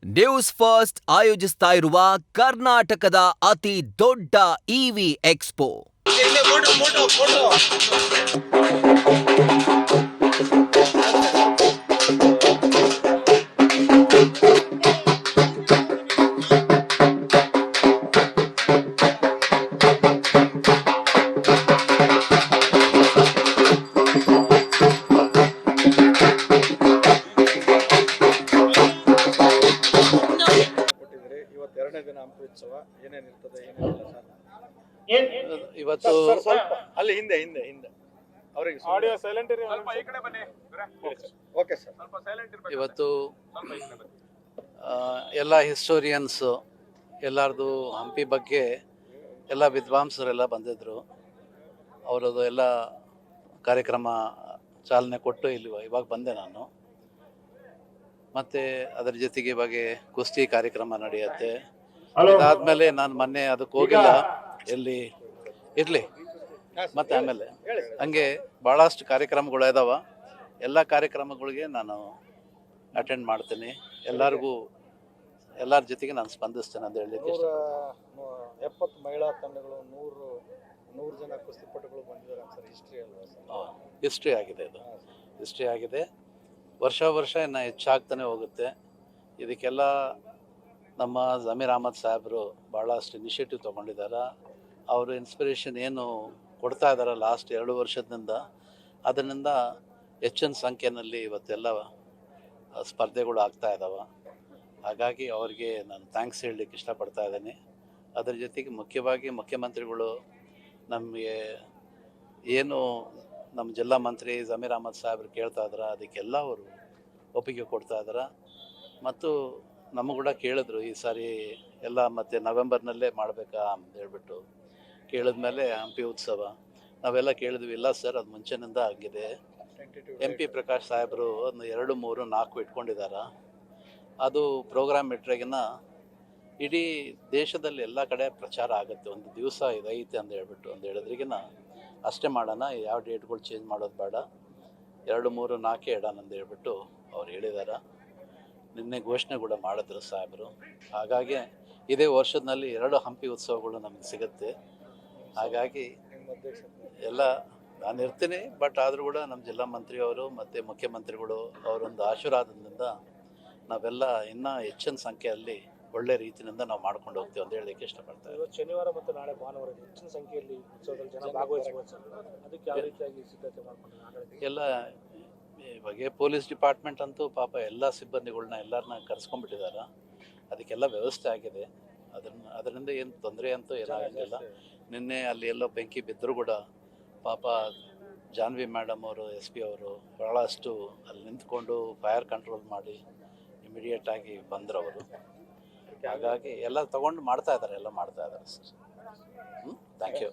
News first ಆಯೋಜಿಸ್ತಾ ಇರುವ ಕರ್ನಾಟಕದ ಅತಿ ದೊಡ್ಡ ಇವಿ ಎಕ್ಸ್ಪೋ ಇವತ್ತು ಅಲ್ಲಿ ಹಿಂದೆ ಹಿಂದೆ ಹಿಂದೆ ಅವರಿಗೆ ಆಡಿಯೋ ಸೈಲೆಂಟ್ ಇರಿ, ಸ್ವಲ್ಪ ಈ ಕಡೆ ಬನ್ನಿ. ಓಕೆ ಸರ್, ಸ್ವಲ್ಪ ಸೈಲೆಂಟ್ ಇರಬೇಕು. ಇವತ್ತು ಎಲ್ಲ ಹಿಸ್ಟೋರಿಯನ್ಸ್ ಎಲ್ಲರದು ಹಂಪಿ ಬಗ್ಗೆ ಎಲ್ಲ ವಿದ್ವಾಂಸರೆಲ್ಲ ಬಂದಿದ್ದರು. ಅವರದು ಎಲ್ಲ ಕಾರ್ಯಕ್ರಮ ಚಾಲನೆ ಕೊಟ್ಟು ಇಲ್ಲಿ ಇವಾಗ ಬಂದೆ ನಾನು. ಮತ್ತು ಅದರ ಜೊತೆಗೆ ಇವಾಗ ಕುಸ್ತಿ ಕಾರ್ಯಕ್ರಮ ನಡೆಯುತ್ತೆ. ಅದಾದಮೇಲೆ ನಾನು ಮೊನ್ನೆ ಅದಕ್ಕೆ ಹೋಗಿಲ್ಲ, ಎಲ್ಲಿ ಇರಲಿ ಮತ್ತು ಆಮೇಲೆ ಹಂಗೆ ಭಾಳಷ್ಟು ಕಾರ್ಯಕ್ರಮಗಳು ಇದಾವೆ. ಎಲ್ಲ ಕಾರ್ಯಕ್ರಮಗಳಿಗೆ ನಾನು ಅಟೆಂಡ್ ಮಾಡ್ತೀನಿ. ಎಲ್ಲರಿಗೂ ಎಲ್ಲರ ಜೊತೆಗೆ ನಾನು ಸ್ಪಂದಿಸ್ತೇನೆ ಅಂತ ಹೇಳಲಿಕ್ಕೆ ಇಷ್ಟಪಡ್ತೀನಿ. 70 ಮಹಿಳಾ ತಂಡಗಳು, 100 ಜನ ಕುಸ್ತಿಪಟುಗಳು ಬಂದಿದ್ದಾರೆ ಸರ್. ಹಿಸ್ಟ್ರಿ ಅಲ್ವಾ ಸರ್? ಹಿಸ್ಟ್ರಿ ಆಗಿದೆ, ಇದು ಹಿಸ್ಟ್ರಿ ಆಗಿದೆ. ವರ್ಷ ವರ್ಷ ಇನ್ನು ಹೆಚ್ಚಾಗ್ತಾನೆ ಹೋಗುತ್ತೆ. ಇದಕ್ಕೆಲ್ಲ ನಮ್ಮ ಜಮೀರ್ ಅಹಮದ್ ಸಾಹೇಬರು ಭಾಳಷ್ಟು ಇನಿಷಿಯೇಟಿವ್ ತೊಗೊಂಡಿದ್ದಾರೆ. ಅವರು ಇನ್ಸ್ಪಿರೇಷನ್ ಏನು ಕೊಡ್ತಾ ಇದ್ದಾರೆ ಲಾಸ್ಟ್ 2 ವರ್ಷದಿಂದ, ಅದರಿಂದ ಹೆಚ್ಚಿನ ಸಂಖ್ಯೆಯಲ್ಲಿ ಇವತ್ತೆಲ್ಲ ಸ್ಪರ್ಧೆಗಳು ಆಗ್ತಾ ಇದ್ದಾವೆ. ಹಾಗಾಗಿ ಅವರಿಗೆ ನಾನು ಥ್ಯಾಂಕ್ಸ್ ಹೇಳಲಿಕ್ಕೆ ಇಷ್ಟಪಡ್ತಾ ಇದ್ದೀನಿ. ಅದರ ಜೊತೆಗೆ ಮುಖ್ಯವಾಗಿ ಮುಖ್ಯಮಂತ್ರಿಗಳು ನಮಗೆ ಏನು ನಮ್ಮ ಜಿಲ್ಲಾ ಮಂತ್ರಿ ಜಮೀರ್ ಅಹಮದ್ ಸಾಹೇಬ್ರು ಕೇಳ್ತಾ ಇದ್ದಾರೆ, ಅದಕ್ಕೆಲ್ಲ ಅವರು ಒಪ್ಪಿಗೆ ಕೊಡ್ತಾ ಇದ್ದಾರೆ. ಮತ್ತು ನಮಗೂ ಕೂಡ ಕೇಳಿದ್ರು ಈ ಸಾರಿ ಎಲ್ಲ ಮತ್ತು ನವೆಂಬರ್ನಲ್ಲೇ ಮಾಡಬೇಕಾ ಅಂತ ಹೇಳ್ಬಿಟ್ಟು ಕೇಳಿದ್ಮೇಲೆ ಹಂಪಿ ಉತ್ಸವ ನಾವೆಲ್ಲ ಕೇಳಿದ್ವಿ. ಇಲ್ಲ ಸರ್, ಅದು ಮುಂಚೆನಿಂದ ಆಗಿದೆ. MP ಪ್ರಕಾಶ್ ಸಾಹೇಬರು ಒಂದು 2, 3, 4 ಇಟ್ಕೊಂಡಿದ್ದಾರೆ. ಅದು ಪ್ರೋಗ್ರಾಮ್ ಇಟ್ರಾಗಿನ ಇಡೀ ದೇಶದಲ್ಲಿ ಎಲ್ಲ ಕಡೆ ಪ್ರಚಾರ ಆಗುತ್ತೆ. ಒಂದು ದಿವಸ ಇದೈತೆ ಅಂತ ಹೇಳ್ಬಿಟ್ಟು ಅಂತ ಹೇಳಿದ್ರಿಗಿನ ಅಷ್ಟೇ ಮಾಡೋಣ, ಯಾವ ಡೇಟ್ಗಳು ಚೇಂಜ್ ಮಾಡೋದು ಬೇಡ, 2, 3, 4 ಇಡೋಣ ಅಂತ ಹೇಳ್ಬಿಟ್ಟು ಅವ್ರು ಹೇಳಿದ್ದಾರೆ. ನಿನ್ನೆ ಘೋಷಣೆ ಕೂಡ ಮಾಡಿದ್ರು ಸಾಹೇಬರು. ಹಾಗಾಗಿ ಇದೇ ವರ್ಷದಲ್ಲಿ 2 ಹಂಪಿ ಉತ್ಸವಗಳು ನಮಗೆ ಸಿಗುತ್ತೆ. ಹಾಗಾಗಿ ಎಲ್ಲ ನಾನು ಇರ್ತೀನಿ, ಬಟ್ ಆದರೂ ಕೂಡ ನಮ್ಮ ಜಿಲ್ಲಾ ಮಂತ್ರಿಯವರು ಮತ್ತು ಮುಖ್ಯಮಂತ್ರಿಗಳು ಅವರೊಂದು ಆಶೀರ್ವಾದದಿಂದ ನಾವೆಲ್ಲ ಇನ್ನೂ ಹೆಚ್ಚಿನ ಸಂಖ್ಯೆಯಲ್ಲಿ ಒಳ್ಳೆ ರೀತಿಯಿಂದ ನಾವು ಮಾಡ್ಕೊಂಡು ಹೋಗ್ತೀವಿ ಅಂತ ಹೇಳಲಿಕ್ಕೆ ಇಷ್ಟಪಡ್ತೇವೆ. ಇವತ್ತು ಶನಿವಾರ ಮತ್ತು ನಾಳೆ ಭಾನುವಾರ ಹೆಚ್ಚಿನ ಸಂಖ್ಯೆಯಲ್ಲಿ ಉತ್ಸವದಲ್ಲಿ ಜನ ಭಾಗವಹಿಸಬಹುದು. ಅದಕ್ಕೆ ಯಾವ ರೀತಿಯಾಗಿ ಸಿದ್ಧತೆ ಮಾಡ್ಕೊಂಡು ಎಲ್ಲ ಇವಾಗ ಪೊಲೀಸ್ ಡಿಪಾರ್ಟ್ಮೆಂಟ್ ಅಂತೂ ಪಾಪ ಎಲ್ಲ ಸಿಬ್ಬಂದಿಗಳನ್ನ ಎಲ್ಲರನ್ನ ಕರೆಸ್ಕೊಂಡ್ಬಿಟ್ಟಿದ್ದಾರೆ. ಅದಕ್ಕೆಲ್ಲ ವ್ಯವಸ್ಥೆ ಆಗಿದೆ. ಅದರಿಂದ ಏನು ತೊಂದರೆ ಅಂತೂ ಏನಾಗಂಗಿಲ್ಲ. ನಿನ್ನೆ ಅಲ್ಲಿ ಎಲ್ಲೋ ಬೆಂಕಿ ಬಿದ್ದರೂ ಕೂಡ ಪಾಪ ಜಾನ್ವಿ ಮೇಡಮ್ ಅವರು, SP ಅವರು ಭಾಳಷ್ಟು ಅಲ್ಲಿ ನಿಂತ್ಕೊಂಡು ಫೈರ್ ಕಂಟ್ರೋಲ್ ಮಾಡಿ ಇಮಿಡಿಯೇಟಾಗಿ ಬಂದರು ಅವರು. ಹಾಗಾಗಿ ಎಲ್ಲ ತೊಗೊಂಡು ಮಾಡ್ತಾ ಇದ್ದಾರೆ, ಎಲ್ಲ ಮಾಡ್ತಾ ಇದ್ದಾರೆ ಸರ್. Thank you.